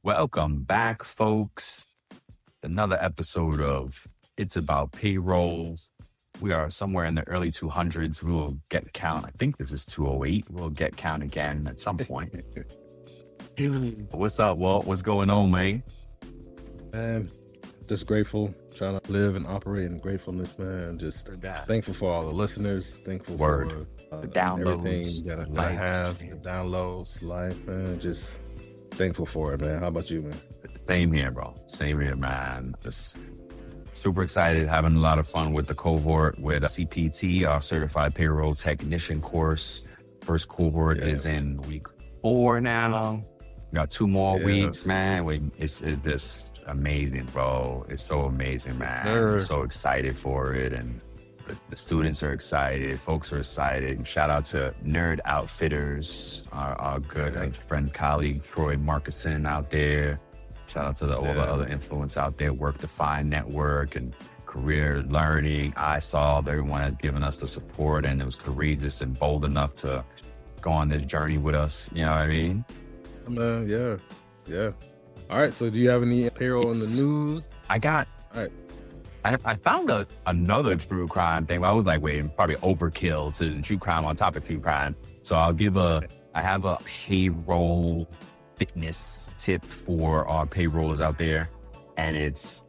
Welcome back, folks. Another episode of It's About Payrolls. We are somewhere in the early 200s. We will get count. I think this is 208. We'll get count again at some point. What's up, Walt? What's going on, man? Man, just grateful, trying to live and operate in gratefulness, man. Just thankful for all the listeners, thankful for the downloads, everything that I have, the downloads, life, man. Just thankful for it, man. How about you, man? Same here, bro. Same here, man. Just super excited, having a lot of fun with the cohort with CPT, our Certified Payroll Technician course. First cohort is in week 4 now. We got 2 more weeks, man. It's just amazing, bro. It's so amazing, man. I'm so excited for it. And the students are excited. Folks are excited. And shout out to Nerd Outfitters, our good friend, colleague, Troy Markison out there. Shout out to all the other influence out there, Work to Find Network and Career Learning. I saw everyone had given us the support and it was courageous and bold enough to go on this journey with us. You know what I mean? Yeah. All right. So do you have any payroll in the news? I found another true crime thing. I was like, wait, probably overkill to the true crime on top of true crime. So I have a payroll fitness tip for our payrollers out there. And it's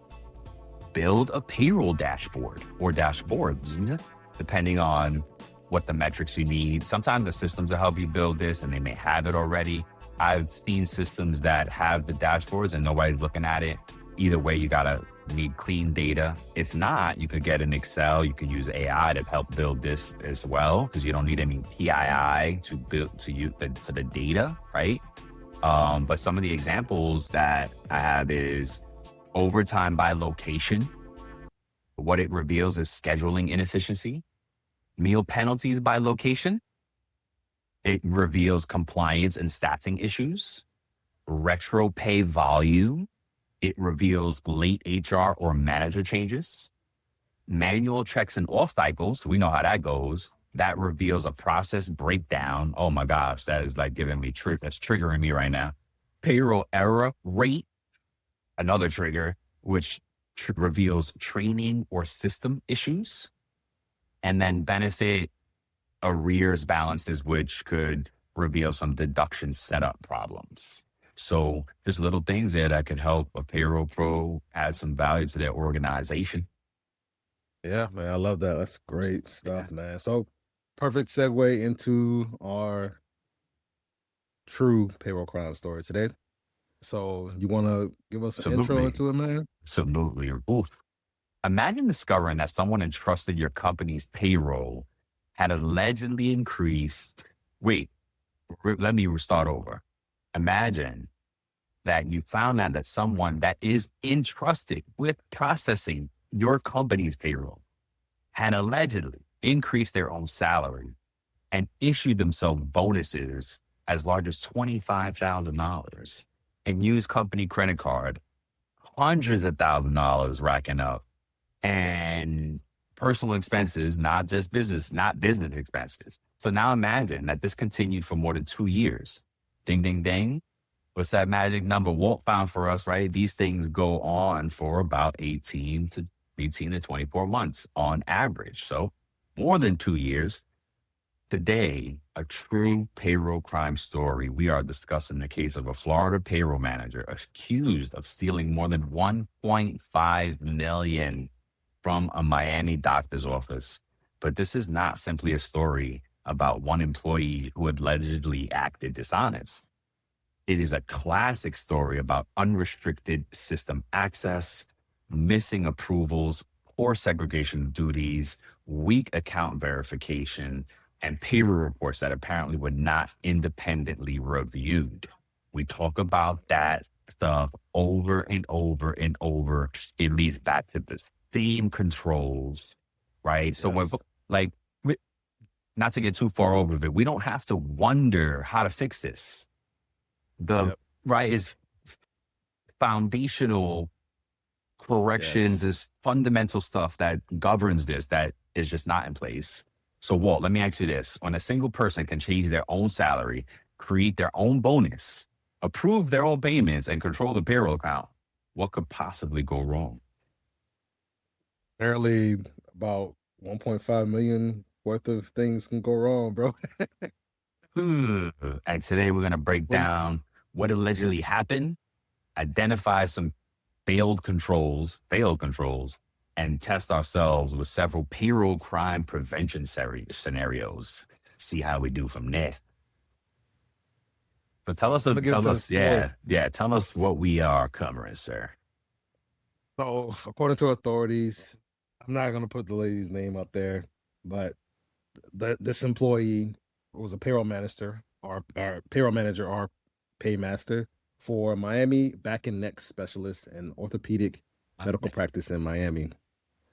build a payroll dashboard or dashboards, depending on what the metrics you need. Sometimes the systems will help you build this and they may have it already. I've seen systems that have the dashboards and nobody's looking at it. Either way, you need clean data. If not, you could get an Excel. You could use AI to help build this as well, because you don't need any PII to build to the data, right? But some of the examples that I have is overtime by location. What it reveals is scheduling inefficiency. Meal penalties by location. It reveals compliance and staffing issues. Retro pay volume. It reveals late HR or manager changes. Manual checks and off cycles. We know how that goes. That reveals a process breakdown. Oh my gosh, that is like giving me that's triggering me right now. Payroll error rate. Another trigger, which reveals training or system issues. And then benefit arrears balances, which could reveal some deduction setup problems. So there's little things there that could help a payroll pro add some value to their organization. Yeah, man, I love that. That's great stuff, man. So perfect segue into our true payroll crime story today. So you want to give us an intro into it, man? Absolutely. Oof. Imagine discovering that someone entrusted your company's payroll had allegedly increased. Wait, let me start over. Imagine that you found out that someone that is entrusted with processing your company's payroll had allegedly increased their own salary and issued themselves bonuses as large as $25,000 and used company credit card, hundreds of thousands of dollars racking up, and personal expenses, not business expenses. So now imagine that this continued for more than 2 years. Ding, ding, ding. What's that magic number Walt found for us, right? These things go on for about 18 to 24 months on average. So more than 2 years. Today, a true payroll crime story. We are discussing the case of a Florida payroll manager accused of stealing more than $1.5 million from a Miami doctor's office. But this is not simply a story about one employee who allegedly acted dishonest. It is a classic story about unrestricted system access, missing approvals, poor segregation of duties, weak account verification, and payroll reports that apparently were not independently reviewed. We talk about that stuff over and over and over. It leads back to the same controls, right? So when, not to get too far over it, we don't have to wonder how to fix this. Right is foundational corrections, is fundamental stuff that governs this that is just not in place. So Walt, let me ask you this. When a single person can change their own salary, create their own bonus, approve their own payments, and control the payroll account. What could possibly go wrong? Apparently, about 1.5 million worth of things can go wrong, bro. And today we're going to break down what allegedly happened, identify some failed controls, and test ourselves with several payroll crime prevention scenarios. See how we do from there. But tell us what we are covering, sir. So, according to authorities, I'm not going to put the lady's name up there, but this employee was a payroll manager or paymaster for Miami back and neck specialist and orthopedic medical practice in Miami.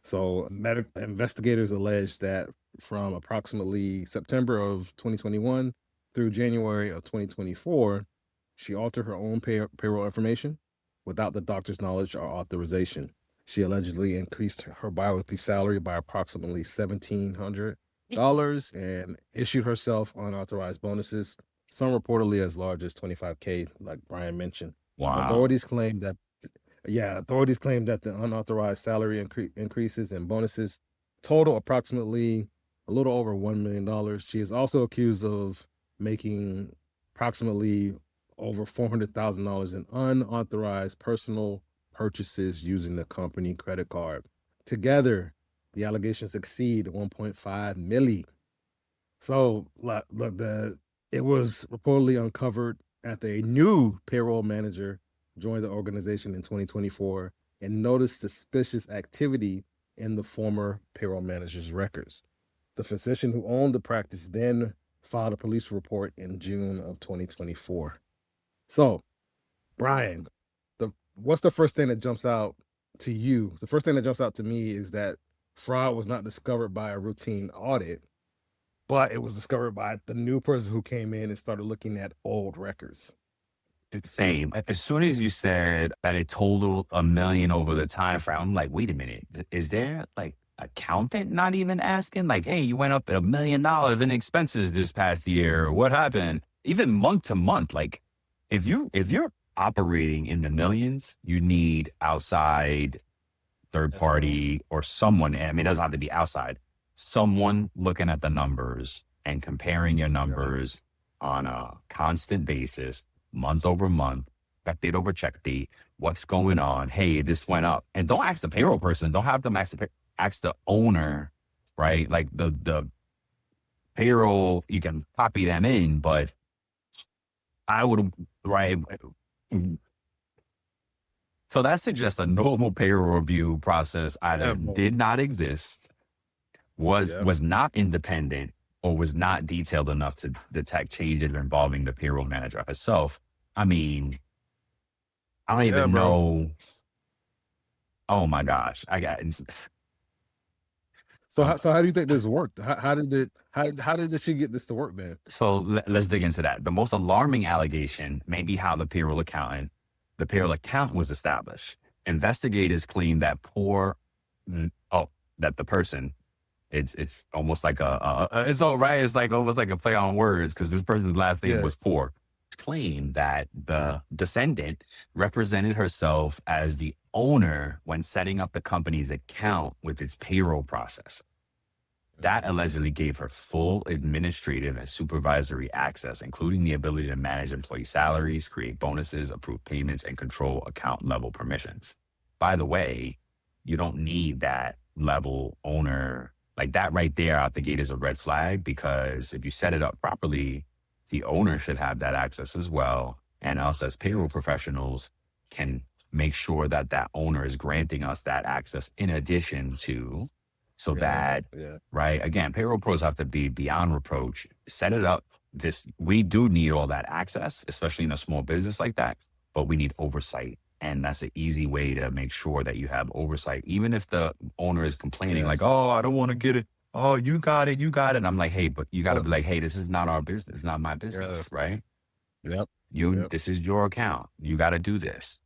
So investigators allege that from approximately September of 2021 through January of 2024, she altered her own payroll information without the doctor's knowledge or authorization. She allegedly increased her biweekly salary by approximately $1,700 and issued herself unauthorized bonuses, some reportedly as large as $25K, like Brian mentioned. Wow. Authorities claim that the unauthorized salary increases and bonuses total approximately a little over $1 million. She is also accused of making approximately over $400,000 in unauthorized personal purchases using the company credit card. Together, the allegations exceed 1.5 million. So, look, it was reportedly uncovered after a new payroll manager joined the organization in 2024 and noticed suspicious activity in the former payroll manager's records. The physician who owned the practice then filed a police report in June of 2024. So, Brian, what's the first thing that jumps out to you? The first thing that jumps out to me is that fraud was not discovered by a routine audit, but it was discovered by the new person who came in and started looking at old records. Same. As soon as you said that it totaled $1 million over the time frame, I'm like, wait a minute. Is there like accountant not even asking? Like, hey, you went up at $1 million in expenses this past year. What happened? Even month to month. Like, if you're operating in the millions, you need outside third party or someone. I mean, it doesn't have to be outside. Someone looking at the numbers and comparing your numbers on a constant basis, month over month, check date over check date, what's going on? Hey, this went up. And don't ask the payroll person. Don't have them ask the owner, right? Like the payroll, you can copy them in, but I would, right? So that suggests a normal payroll review process either did not exist, was not independent, or was not detailed enough to detect changes involving the payroll manager herself. I mean, I don't even know. Oh my gosh. So how do you think this worked? How did she get this to work, man? So let's dig into that. The most alarming allegation may be how the payroll account was established. Investigators claim that that the person, it's almost like it's all right. It's like almost like a play on words because this person's last name was Poor. Claim that the defendant represented herself as the owner when setting up the company's account with its payroll process. That allegedly gave her full administrative and supervisory access, including the ability to manage employee salaries, create bonuses, approve payments, and control account level permissions. By the way, you don't need that level owner. Like that right there out the gate is a red flag, because if you set it up properly, the owner should have that access as well. And us as payroll professionals can make sure that that owner is granting us that access in addition to, right? Again, payroll pros have to be beyond reproach. Set it up. We do need all that access, especially in a small business like that, but we need oversight. And that's an easy way to make sure that you have oversight. Even if the owner is complaining like, oh, I don't want to get it. Oh, you got it. And I'm like, hey, but you got to be like, hey, this is not our business. It's not my business, right? This is your account. You got to do this.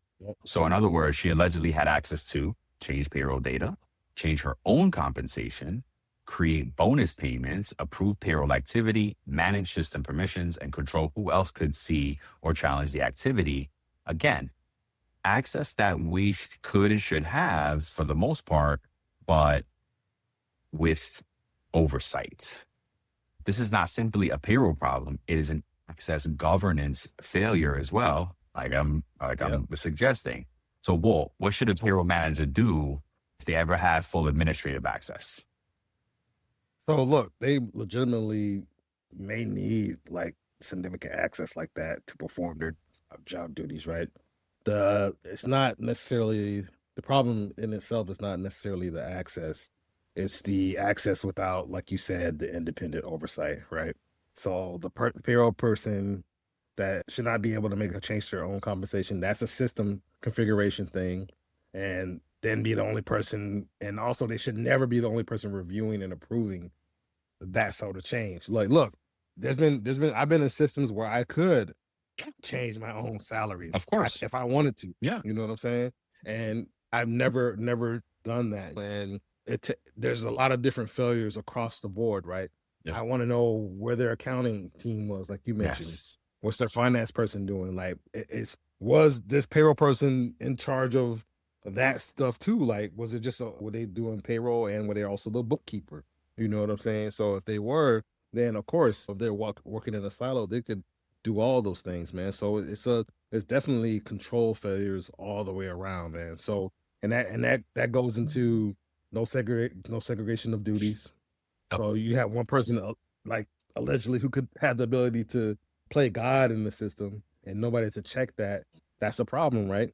So in other words, she allegedly had access to change payroll data, change her own compensation, create bonus payments, approve payroll activity, manage system permissions, and control who else could see or challenge the activity. Again, access that we could and should have for the most part, but with oversight. This is not simply a payroll problem. It is an access governance failure as well, I'm suggesting. So, Walt, what should a payroll manager do if they ever have full administrative access? So look, they legitimately may need like significant access like that to perform their job duties, right? It's not necessarily the problem in itself is not necessarily the access. It's the access without, like you said, the independent oversight, right? So the payroll person that should not be able to make a change to their own compensation, that's a system configuration thing. And then be the only person, and also they should never be the only person reviewing and approving that sort of change. Like, look, I've been in systems where I could change my own salary, Of course. if I wanted to. Yeah. You know what I'm saying? And I've never done that. And there's a lot of different failures across the board, right? Yep. I want to know where their accounting team was, like you mentioned. Yes. What's their finance person doing? Like, was this payroll person in charge of that stuff too? Like, was it just were they doing payroll and were they also the bookkeeper? You know what I'm saying? So if they were, then of course, if they're working in a silo, they could do all those things, man. So it's definitely control failures all the way around, man. So and that goes into no segregation of duties. So you have one person like allegedly who could have the ability to play God in the system and nobody to check that. That's a problem, right?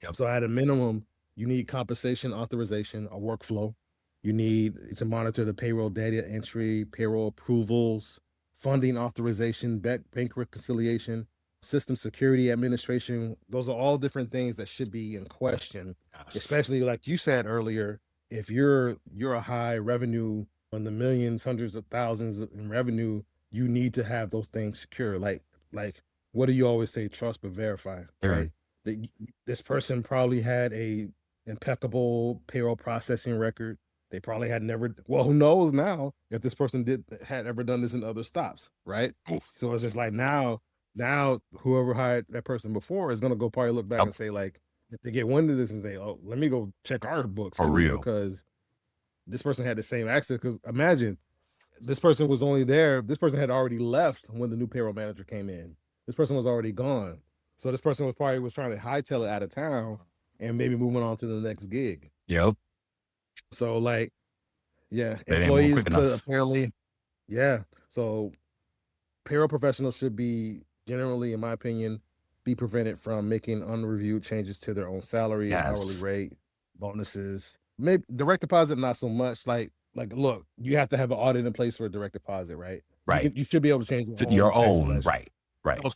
Yep. So at a minimum, you need compensation authorization, a workflow. You need to monitor the payroll data entry, payroll approvals, funding authorization, bank reconciliation, system security administration. Those are all different things that should be in question, Yes. especially like you said earlier, if you're a high revenue on the millions, hundreds of thousands in revenue, you need to have those things secure. Like what do you always say? Trust but verify, right? This person probably had a impeccable payroll processing record. They probably had never, well, who knows now if this person had ever done this in other stops, right? So it's just like now whoever hired that person before is going to go probably look back and say like, if they get wind of this and say, oh, let me go check our books For real. because this person had the same access. Because imagine this person was only there. This person had already left when the new payroll manager came in. This person was already gone. So this person was trying to hightail it out of town and maybe moving on to the next gig. Yep. So like, yeah, They didn't move employees quick enough. apparently, yeah. So payroll professionals should be generally, in my opinion, be prevented from making unreviewed changes to their own salary, hourly rate, bonuses. Maybe direct deposit, not so much. Like, look, you have to have an audit in place for a direct deposit, right? Right. You should be able to change Your own, right.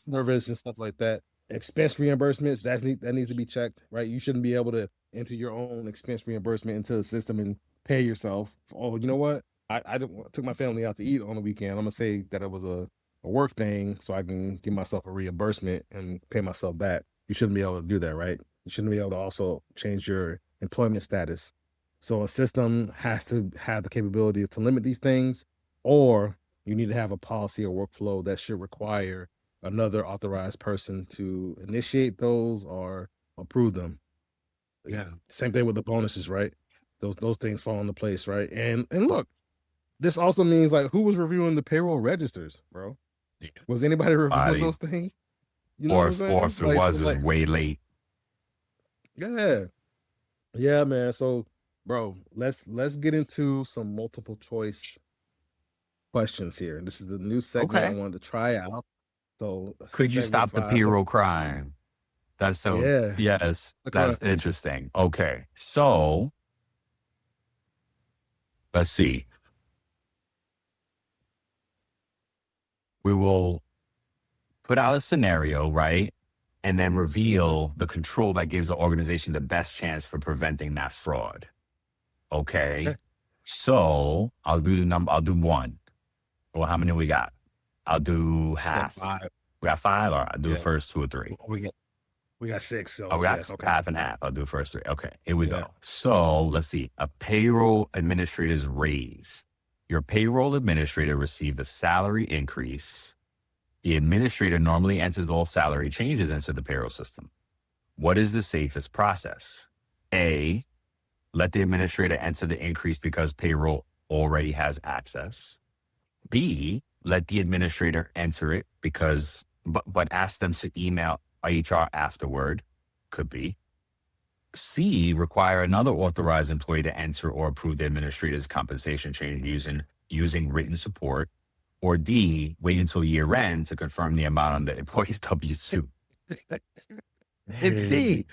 Service and stuff like that. Expense reimbursements, that needs to be checked, right? You shouldn't be able to enter your own expense reimbursement into the system and pay yourself. Oh, you know what? I took my family out to eat on the weekend. I'm gonna say that it was a work thing so I can give myself a reimbursement and pay myself back. You shouldn't be able to do that, right? You shouldn't be able to also change your employment status. So a system has to have the capability to limit these things, or you need to have a policy or workflow that should require another authorized person to initiate those or approve them. Yeah. Same thing with the bonuses, right? Those things fall into place, right? And look, this also means like who was reviewing the payroll registers, bro? Yeah. Was anybody reviewing those things? You know or if it was way late. Yeah, man. So, bro, let's get into some multiple choice questions here. This is the new segment I wanted to try out. So, could you stop the payroll crime? That's so. Yeah. Yes, that's interesting. Okay, so let's see. We will put out a scenario, right? And then reveal the control that gives the organization the best chance for preventing that fraud. Okay. So I'll do the number. I'll do one. Well, how many we got? I'll do half. We got 5, or I'll do the first 2 or 3. We got 6. So we got half and half. I'll do the first 3. Okay, here we go. So let's see. A payroll administrator's raise Your payroll administrator received a salary increase. The administrator normally enters all salary changes into the payroll system. What is the safest process? A, let the administrator enter the increase because payroll already has access. B, let the administrator enter it because, but ask them to email HR afterward. Could be. C, require another authorized employee to enter or approve the administrator's compensation change using written support. Or D, wait until year end to confirm the amount on the employee's W-2. It's D.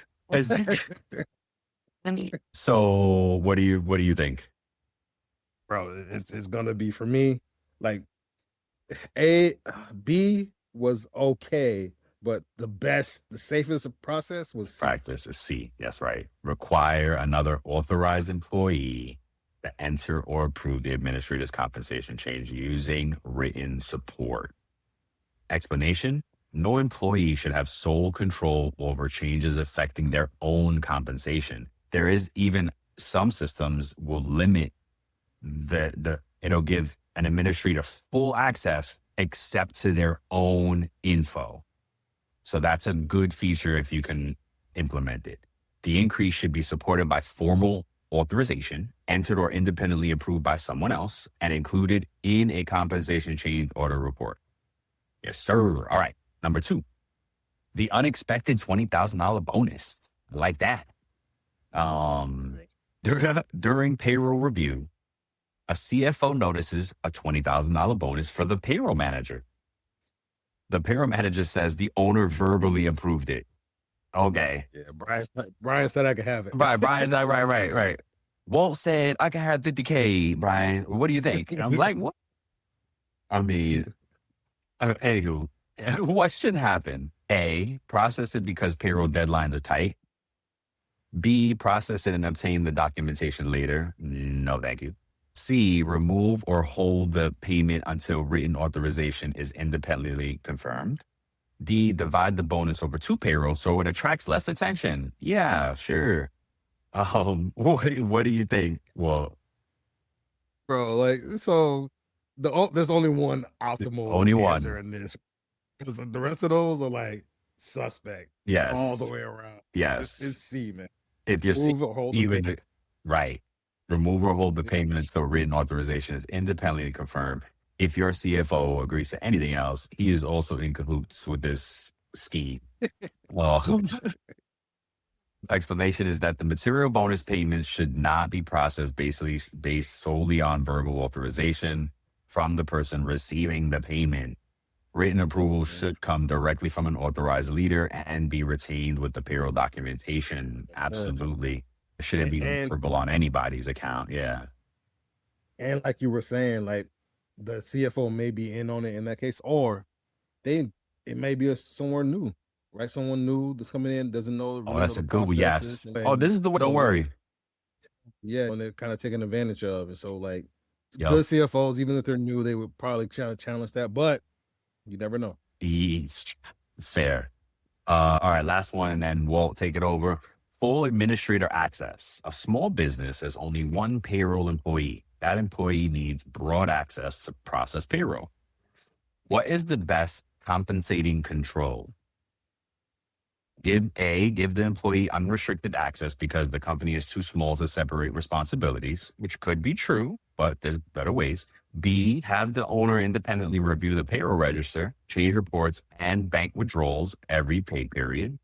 So what do you think? Bro, it's gonna be for me, like B was okay, but the safest process was C. Practice is C. Yes, right. Require another authorized employee to enter or approve the administrator's compensation change using written support. Explanation: no employee should have sole control over changes affecting their own compensation. There is even some systems will limit it'll give an administrator full access except to their own info. So that's a good feature if you can implement it. The increase should be supported by formal authorization, entered or independently approved by someone else, and included in a compensation change order report. Yes, sir. All right. Number 2, the unexpected $20,000 bonus. I like that. During payroll review, a CFO notices a $20,000 bonus for the payroll manager. The payroll manager says the owner verbally approved it. Okay. Yeah, Brian said I could have it. Right, Brian's not right. Walt said I can have 50K, Brian. What do you think? And I'm like, what? I mean, anywho, what should happen? A, process it because payroll deadlines are tight. B, process it and obtain the documentation later. No, thank you. C, remove or hold the payment until written authorization is independently confirmed. D, divide the bonus over 2 payrolls so it attracts less attention. Yeah, sure. What do you think? Well, bro, like, so there's only one optimal answer in this, because the rest of those are like suspect. Yes, all the way around. Yes, it's C, man. If you're right, remove or hold the payment until written authorization is independently confirmed. If your CFO agrees to anything else, he is also in cahoots with this scheme. Well, explanation is that the material bonus payments should not be processed based solely on verbal authorization from the person receiving the payment. Written approval should come directly from an authorized leader and be retained with the payroll documentation. Absolutely. It shouldn't be verbal on anybody's account. Yeah. And like you were saying, like the CFO may be in on it in that case, or it may be somewhere new, right? Someone new that's coming in, doesn't know. Oh, that's a good one. Yes. Oh, this is the one. Don't worry. Yeah. And they're kind of taking advantage of it. So like good CFOs, even if they're new, they would probably try to challenge that, but you never know. Fair. All right. Last one. And then Walt, take it over. Full administrator access. A small business has only one payroll employee. That employee needs broad access to process payroll. What is the best compensating control? Give the employee unrestricted access because the company is too small to separate responsibilities, which could be true, but there's better ways. B, have the owner independently review the payroll register, change reports, and bank withdrawals every pay period.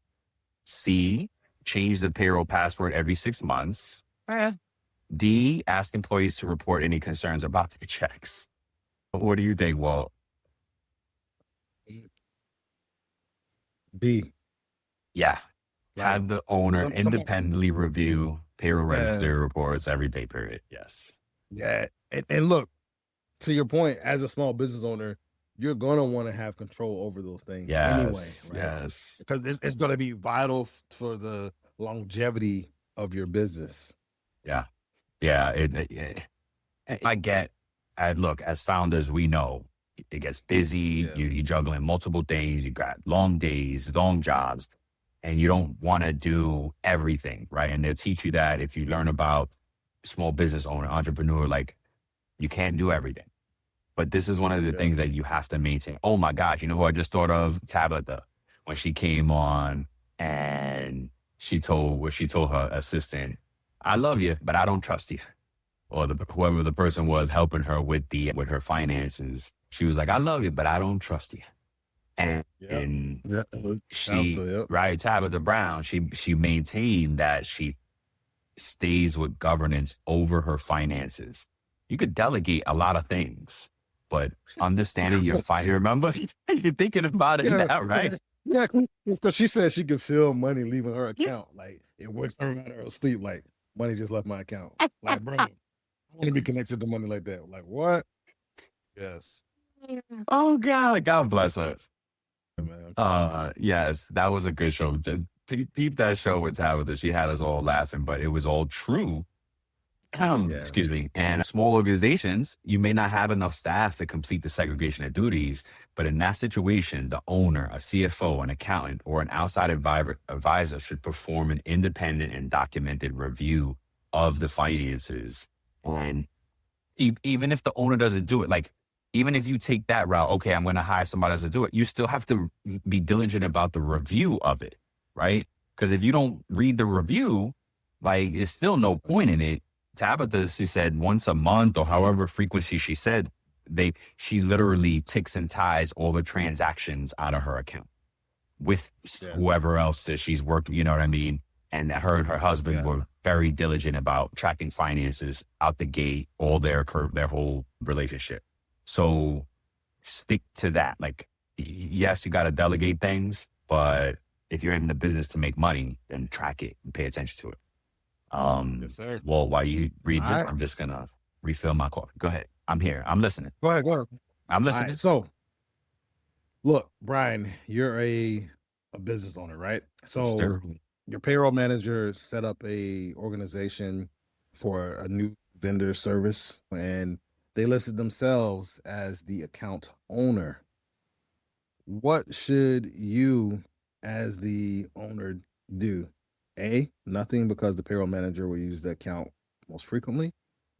C, change the payroll password every 6 months. D, ask employees to report any concerns about the checks. What do you think, Walt? B. Yeah. Have the owner independently review payroll register reports every pay period. Yes. Yeah. And look, to your point, as a small business owner, you're going to want to have control over those things anyway. Right? Yes. Because it's going to be vital for the longevity of your business. Yeah. Yeah. Look, as founders, we know it gets busy. Yeah. You're juggling multiple things. You got long days, long jobs, and you don't want to do everything, right? And they'll teach you that if you learn about small business owner, entrepreneur, like You can't do everything. But this is one of the things that you have to maintain. Oh my gosh, you know who I just thought of? Tabitha, when she came on and she told her assistant, I love you, but I don't trust you. Or whoever the person was helping her with her finances. She was like, I love you, but I don't trust you. And she, right, Tabitha Brown, she maintained that she stays with governance over her finances. You could delegate a lot of things, but understanding your fire, remember? You're thinking about it now, right? Yeah, because she said she could feel money leaving her account. Like, it wakes her out of her sleep. Like, money just left my account. Like, bro, I want to be connected to money like that. Like, what? Yes. Oh God, God bless her. Man. Yes, that was a good show. Deep that show with Tabitha. She had us all laughing, but it was all true. Excuse me. And small organizations, you may not have enough staff to complete the segregation of duties, but in that situation, the owner, a CFO, an accountant, or an outside advisor should perform an independent and documented review of the finances. And even if the owner doesn't do it, like, even if you take that route, okay, I'm going to hire somebody else to do it, you still have to be diligent about the review of it, right? Because if you don't read the review, like, there's still no point in it. Tabitha, she said once a month or however frequency she said, she literally ticks and ties all the transactions out of her account with whoever else that she's working, you know what I mean? And her and her husband were very diligent about tracking finances out the gate, all their whole relationship. So stick to that. Like, yes, you got to delegate things, but if you're in the business to make money, then track it and pay attention to it. Yes, sir. Well, while you read this, I'm just going to refill my coffee. Go ahead. I'm here. I'm listening. Go ahead. I'm listening. Right, so, look, Brian, you're a business owner, right? So your payroll manager set up a organization for a new vendor service, and they listed themselves as the account owner. What should you, as the owner, do? A, nothing, because the payroll manager will use the account most frequently.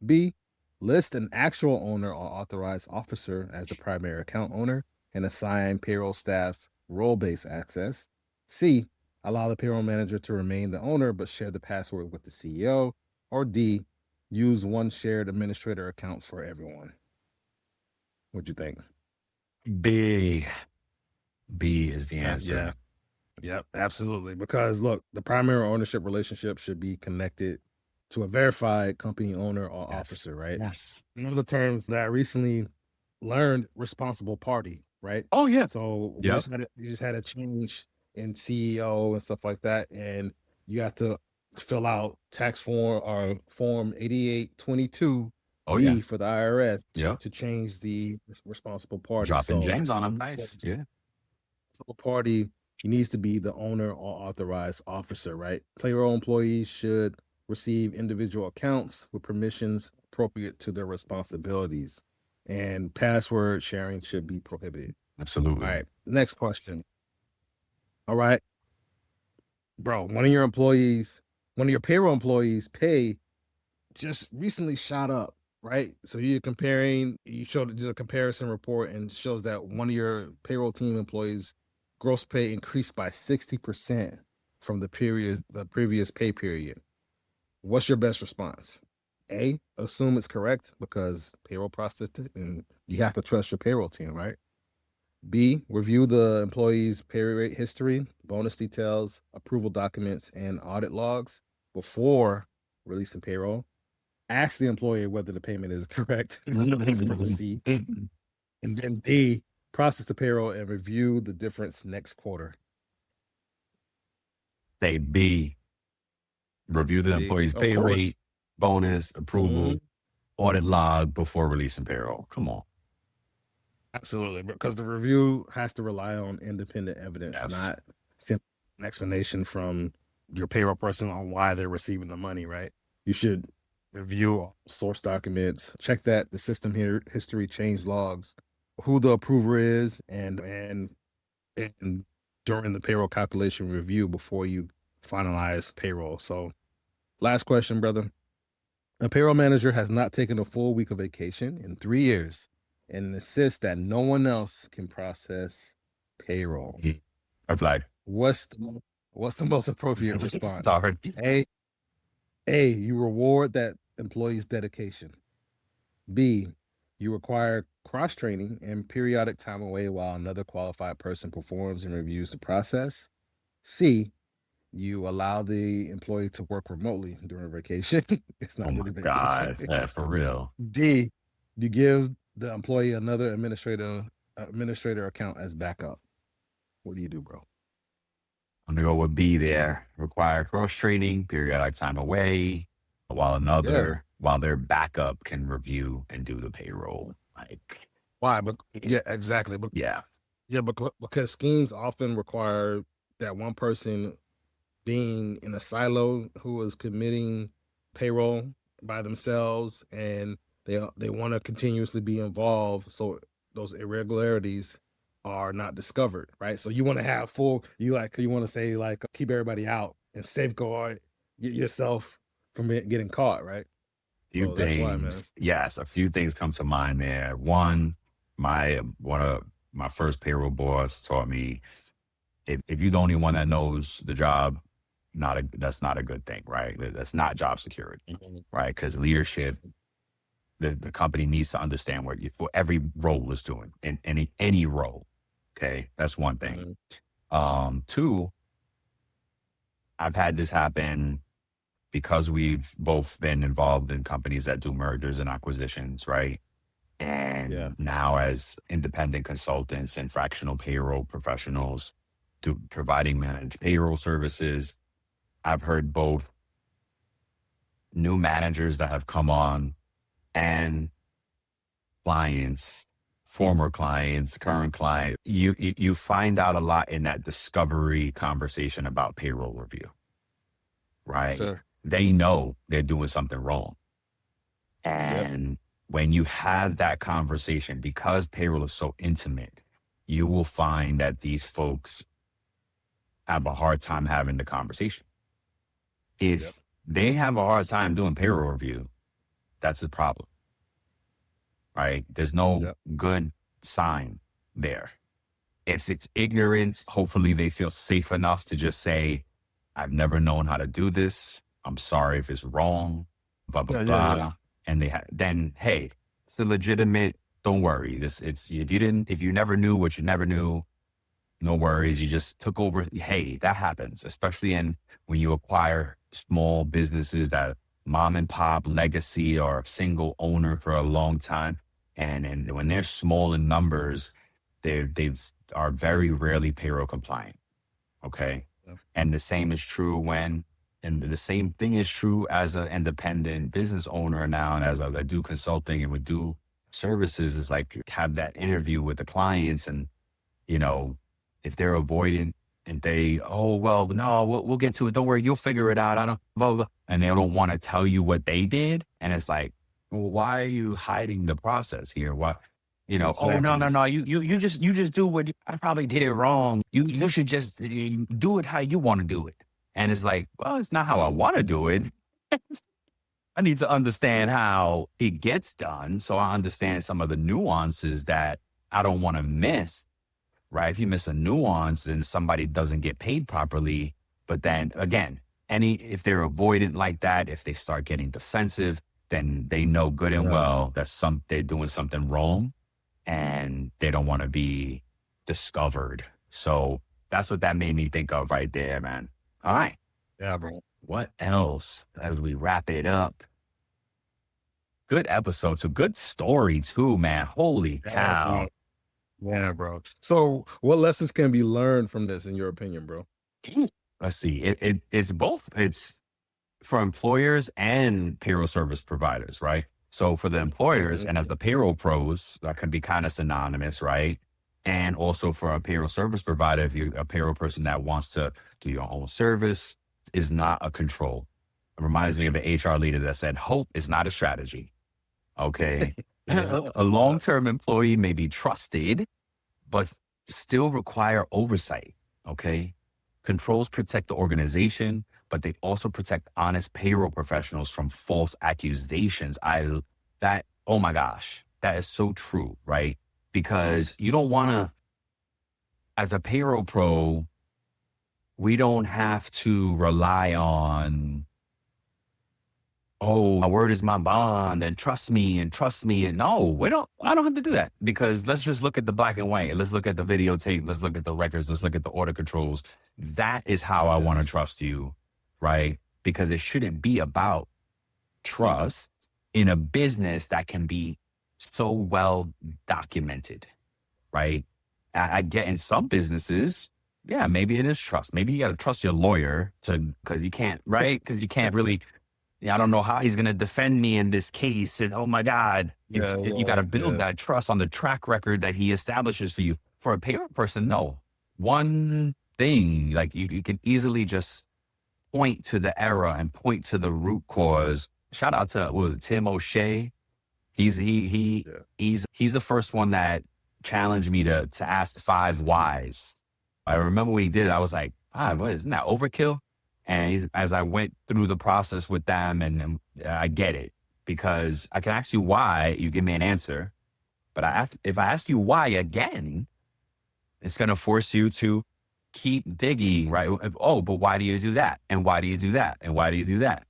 B, list an actual owner or authorized officer as the primary account owner and assign payroll staff role-based access. C, allow the payroll manager to remain the owner but share the password with the CEO. Or D, use one shared administrator account for everyone. What'd you think? B is the answer. Yep, absolutely. Because look, the primary ownership relationship should be connected to a verified company owner or officer, right? Yes. One of the terms that I recently learned, responsible party, right? Oh, yeah. So you just had a change in CEO and stuff like that, and you have to fill out tax form or form 8822 for the IRS to change the responsible party. Dropping gems on them. Nice. Yeah. So party, he needs to be the owner or authorized officer, right? Payroll employees should receive individual accounts with permissions appropriate to their responsibilities, and password sharing should be prohibited. Absolutely. All right. Next question. All right. Bro, one of your payroll employees' pay just recently shot up, right? So you showed a comparison report and shows that one of your payroll team employees' gross pay increased by 60% from the previous pay period. What's your best response? A, assume it's correct because payroll processed it and you have to trust your payroll team, right? B, review the employee's pay rate history, bonus details, approval documents, and audit logs before releasing payroll. Ask the employee whether the payment is correct. C. And then D, process the payroll and review the difference next quarter. Say B, review the employee's pay rate, bonus, approval, audit log before releasing payroll. Come on. Absolutely, because the review has to rely on independent evidence, not simple an explanation from your payroll person on why they're receiving the money, right? You should review source documents, check that the system history change logs, who the approver is, and during the payroll calculation review before you finalize payroll. So last question, brother. A payroll manager has not taken a full week of vacation in 3 years and insists that no one else can process payroll. Red flag. What's the most appropriate response? Sorry. A, you reward that employee's dedication. B, you require cross-training and periodic time away while another qualified person performs and reviews the process. C, you allow the employee to work remotely during vacation. It's not Oh my really vacation. God. Yeah, for real. D, you give the employee another administrator account as backup. What do you do, bro? I'm gonna go with B there. Require cross training, periodic time away, while their backup can review and do the payroll. Like, Why? But yeah, exactly. But yeah. yeah, because schemes often require that one person being in a silo who is committing payroll by themselves, and they want to continuously be involved, so those irregularities are not discovered, right? So you want to have you want to say like keep everybody out and safeguard yourself from getting caught, right? Few So that's why, man. things, yes, a few things come to mind there. One of my first payroll boss taught me if you're the only one that knows the job, that's not a good thing, right? That's not job security, right? Because leadership, the company needs to understand what every role is doing in any role. Okay, that's one thing. Two, I've had this happen because we've both been involved in companies that do mergers and acquisitions, right? And now as independent consultants and fractional payroll professionals providing managed payroll services, I've heard both new managers that have come on and clients, former clients, current clients. You find out a lot in that discovery conversation about payroll review, right? Sir. They know they're doing something wrong. And when you have that conversation, because payroll is so intimate, you will find that these folks have a hard time having the conversation. If they have a hard time doing payroll review, that's the problem, right? There's no good sign there. If it's ignorance, hopefully they feel safe enough to just say, I've never known how to do this. I'm sorry if it's wrong, blah, blah, blah. And then, hey, it's a legitimate, don't worry. If you never knew what you never knew, no worries. You just took over. Hey, that happens, especially when you acquire small businesses that mom and pop legacy or single owner for a long time. And when they're small in numbers, they are very rarely payroll compliant. Okay. And the same is true and the same thing is true as an independent business owner now. And as I do consulting and we do services, is like have that interview with the clients and, if they're avoidant and we'll get to it. Don't worry, you'll figure it out. I don't, blah, blah. And they don't want to tell you what they did. And it's like, well, why are you hiding the process here? Why, exactly. Oh, no. You just do what I probably did it wrong. You should just do it how you want to do it. And it's like, well, it's not how I want to do it. I need to understand how it gets done. So I understand some of the nuances that I don't want to miss. Right? If you miss a nuance, then somebody doesn't get paid properly. But then again, if they're avoidant like that, if they start getting defensive, then they know good and well that they're doing something wrong and they don't want to be discovered. So that's what that made me think of right there, man. All right. Yeah, bro. What else as we wrap it up? Good episode. So good story too, man. Holy cow. Yeah, bro. So what lessons can be learned from this in your opinion, bro? Let's see. It's both. It's for employers and payroll service providers, right? So for the employers and as the payroll pros, that can be kind of synonymous, right? And also for a payroll service provider, if you're a payroll person that wants to do your own service, is not a control. It reminds me of an HR leader that said, hope is not a strategy. Okay. A long-term employee may be trusted, but still require oversight. Okay. Controls protect the organization, but they also protect honest payroll professionals from false accusations. Oh my gosh, that is so true, right? Because you don't want to, as a payroll pro, we don't have to rely on, oh, my word is my bond and trust me and trust me. And no, I don't have to do that, because let's just look at the black and white. Let's look at the videotape. Let's look at the records. Let's look at the order controls. That is how I want to trust you, right? Because it shouldn't be about trust in a business that can be so well documented, right? I get in some businesses, yeah, maybe it is trust. Maybe you got to trust your lawyer because you can't, right? Because you can't really, I don't know how he's going to defend me in this case. And oh my God, you got to build that trust on the track record that he establishes for you. For a payroll person, no. One thing, like you can easily just point to the error and point to the root cause. Shout out to Tim O'Shea. He's the first one that challenged me to ask 5 whys. I remember when he did it, I was like, what, isn't that overkill? And as I went through the process with them, and I get it, because I can ask you why, you give me an answer. But if I ask you why again, it's going to force you to keep digging, right? Oh, but why do you do that? And why do you do that? And why do you do that?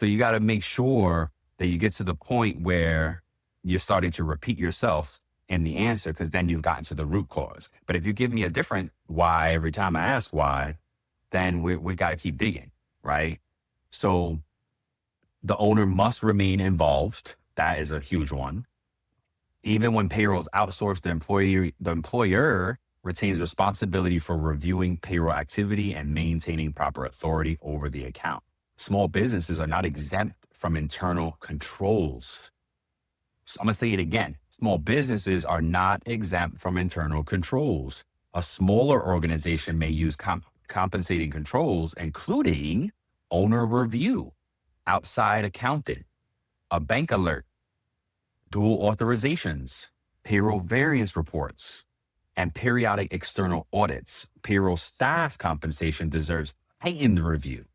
So you got to make sure that you get to the point where you're starting to repeat yourself in the answer, because then you've gotten to the root cause. But if you give me a different why every time I ask why, then we got to keep digging, right? So the owner must remain involved. That is a huge one. Even when payroll's outsourced, the employer retains responsibility for reviewing payroll activity and maintaining proper authority over the account. Small businesses are not exempt from internal controls. So I'm going to say it again. Small businesses are not exempt from internal controls. A smaller organization may use compensating controls, including owner review, outside accounting, a bank alert, dual authorizations, payroll variance reports, and periodic external audits. Payroll staff compensation deserves heightened review.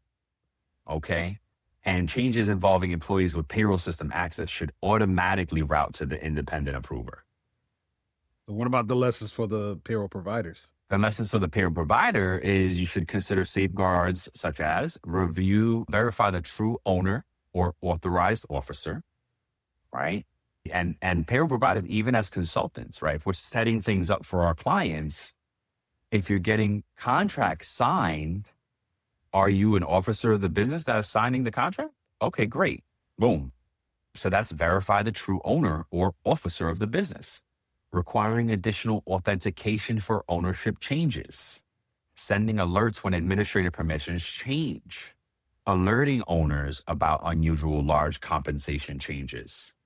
Okay. And changes involving employees with payroll system access should automatically route to the independent approver. So what about the lessons for the payroll providers? The lessons for the payroll provider is you should consider safeguards such as verify the true owner or authorized officer, right? And payroll providers, even as consultants, right? If we're setting things up for our clients, if you're getting contracts signed, are you an officer of the business that is signing the contract? Okay, great. Boom. So that's verify the true owner or officer of the business. Requiring additional authentication for ownership changes. Sending alerts when administrative permissions change. Alerting owners about unusual large compensation changes.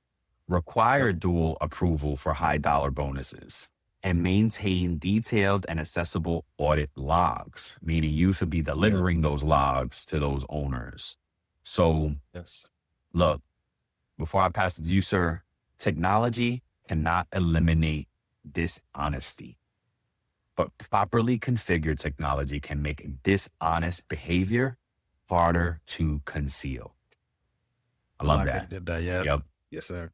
Require dual approval for high dollar bonuses. And maintain detailed and accessible audit logs, meaning you should be delivering those logs to those owners. So look, before I pass it to you, sir, technology cannot eliminate dishonesty, but properly configured technology can make dishonest behavior harder to conceal. I love that. Did that, yeah. Yep. Yes, sir.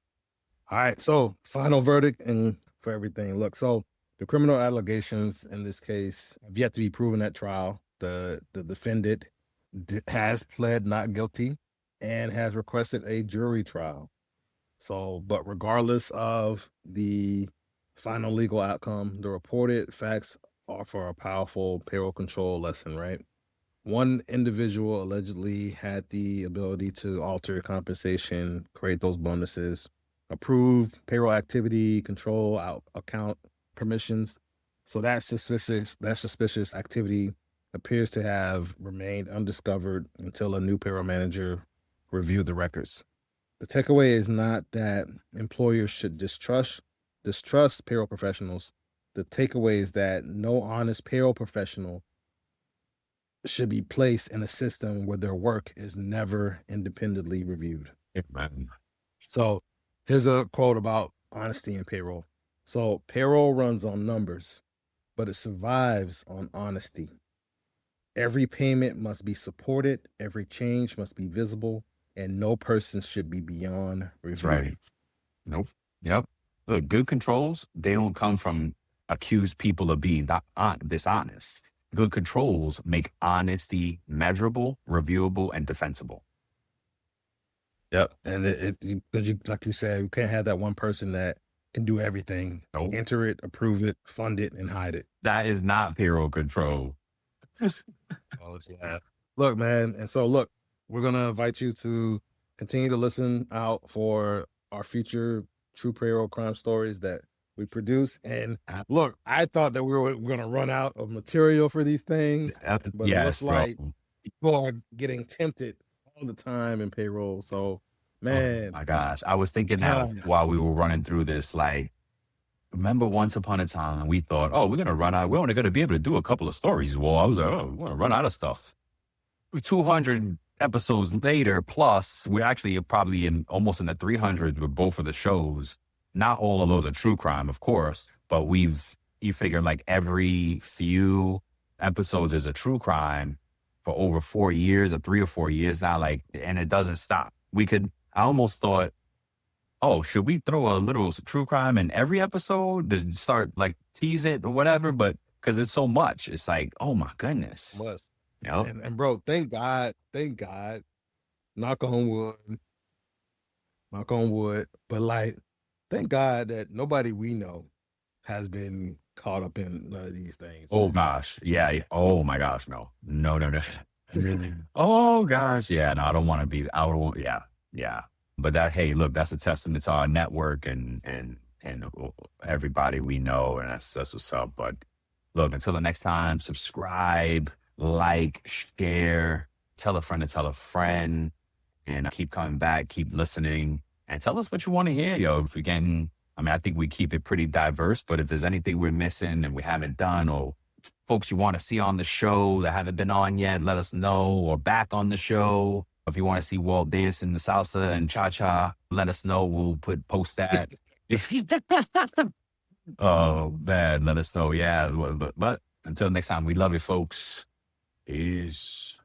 All right. So final verdict and for everything. Look, so the criminal allegations in this case have yet to be proven at trial. The defendant has pled not guilty and has requested a jury trial. So, but regardless of the final legal outcome, the reported facts offer a powerful payroll control lesson, right? One individual allegedly had the ability to alter compensation, create those bonuses, approve payroll activity, control account permissions. So that suspicious activity appears to have remained undiscovered until a new payroll manager reviewed the records. The takeaway is not that employers should distrust payroll professionals. The takeaway is that no honest payroll professional should be placed in a system where their work is never independently reviewed. Amen. So here's a quote about honesty in payroll. So payroll runs on numbers, but it survives on honesty. Every payment must be supported, every change must be visible, and no person should be beyond That's review. right. Nope. Yep. Look, good controls, they don't come from accused people of being dishonest. Good controls make honesty measurable, reviewable, and defensible. Yep. And because you, like you said, you can't have that one person that can do everything. Nope. Enter it, approve it, fund it, and hide it. That is not payroll control. Yeah. Look, man. And so, look, we're going to invite you to continue to listen out for our future true payroll crime stories that we produce. And look, I thought that we were going to run out of material for these things, but it looks like people are getting tempted all the time in payroll. So, man. Oh my gosh. I was thinking that while we were running through this, like, remember once upon a time we thought, oh, we're going to run out. We're only going to be able to do a couple of stories. Well, I was like, oh, we're going to run out of stuff. 200 episodes later, plus we're actually probably almost in the 300s with both of the shows. Not all of those are true crime, of course, but you figure like every few episodes is a true crime for over 4 years or 3 or 4 years now, like, and it doesn't stop. I almost thought, oh, should we throw a little true crime in every episode to start like tease it or whatever? But because it's so much, it's like, oh my goodness. Yep. And bro, thank God, knock on wood, but like, thank God that nobody we know has been caught up in none of these things. Oh gosh. Yeah. Oh my gosh. No. Oh gosh. Yeah. No, I don't want to be, yeah. But hey, look, that's a testament to our network and everybody we know. And that's what's up. But look, until the next time, subscribe, like, share, tell a friend to tell a friend, and keep coming back, keep listening, and tell us what you want to hear, yo. If again, I think we keep it pretty diverse, but if there's anything we're missing and we haven't done, or folks you want to see on the show that haven't been on yet, let us know, or back on the show. If you want to see Walt dancing the salsa and cha-cha, let us know. We'll post that. Oh, man, let us know. Yeah, but until next time, we love you, folks. Peace.